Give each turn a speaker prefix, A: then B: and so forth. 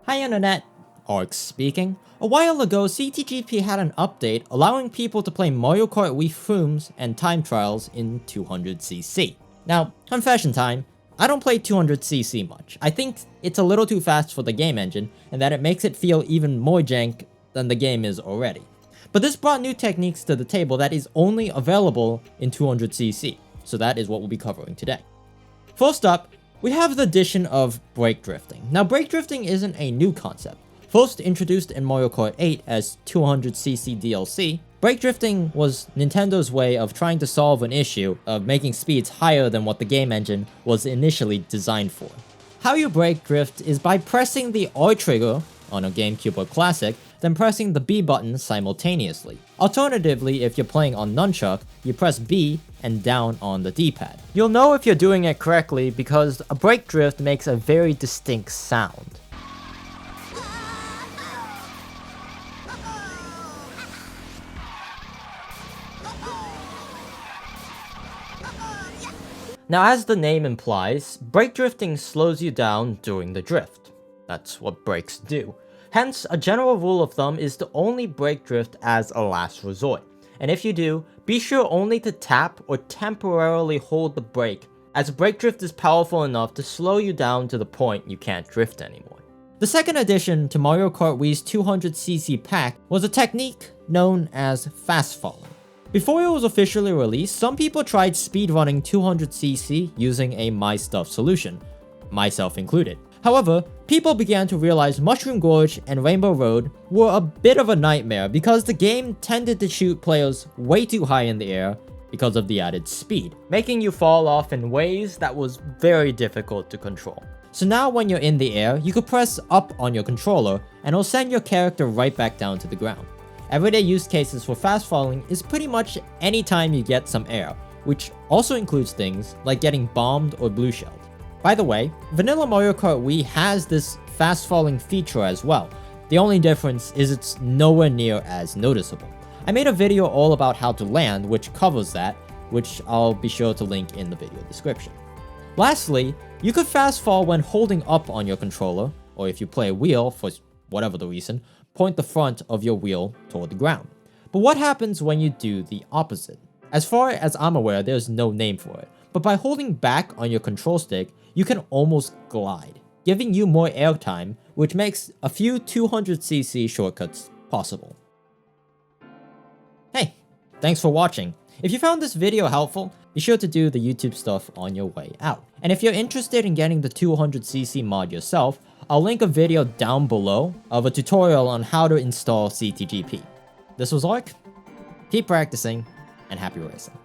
A: Hi Internet, Arc speaking. A while ago, CTGP had an update allowing people to play Mario Kart Wii Fooms and time trials in 200cc. Now, confession time, I don't play 200cc much. I think it's a little too fast for the game engine, and that it makes it feel even more jank than the game is already. But this brought new techniques to the table that is only available in 200cc, so that is what we'll be covering today. First up, we have the addition of brake drifting. Now, brake drifting isn't a new concept. First introduced in Mario Kart 8 as 200cc DLC, brake drifting was Nintendo's way of trying to solve an issue of making speeds higher than what the game engine was initially designed for. How you brake drift is by pressing the R trigger on a GameCube or Classic, then pressing the B button simultaneously. Alternatively, if you're playing on Nunchuck, you press B and down on the D-pad. You'll know if you're doing it correctly because a brake drift makes a very distinct sound. Now, as the name implies, brake drifting slows you down during the drift. That's what brakes do. Hence, a general rule of thumb is to only brake drift as a last resort. And if you do, be sure only to tap or temporarily hold the brake, as brake drift is powerful enough to slow you down to the point you can't drift anymore. The second addition to Mario Kart Wii's 200cc pack was a technique known as fast falling. Before it was officially released, some people tried speedrunning 200cc using a My Stuff solution, myself included. However, people began to realize Mushroom Gorge and Rainbow Road were a bit of a nightmare because the game tended to shoot players way too high in the air because of the added speed, making you fall off in ways that was very difficult to control. So now when you're in the air, you could press up on your controller and it'll send your character right back down to the ground. Everyday use cases for fast falling is pretty much any time you get some air, which also includes things like getting bombed or blue shelled. By the way, vanilla Mario Kart Wii has this fast falling feature as well. The only difference is it's nowhere near as noticeable. I made a video all about how to land, which covers that, which I'll be sure to link in the video description. Lastly, you could fast fall when holding up on your controller, or if you play a wheel for whatever the reason, point the front of your wheel toward the ground. But what happens when you do the opposite? As far as I'm aware, there's no name for it, but by holding back on your control stick, you can almost glide, giving you more airtime, which makes a few 200cc shortcuts possible. Hey, thanks for watching. If you found this video helpful, be sure to do the YouTube stuff on your way out. And if you're interested in getting the 200cc mod yourself, I'll link a video down below of a tutorial on how to install CTGP. This was Arc. Keep practicing, and happy racing.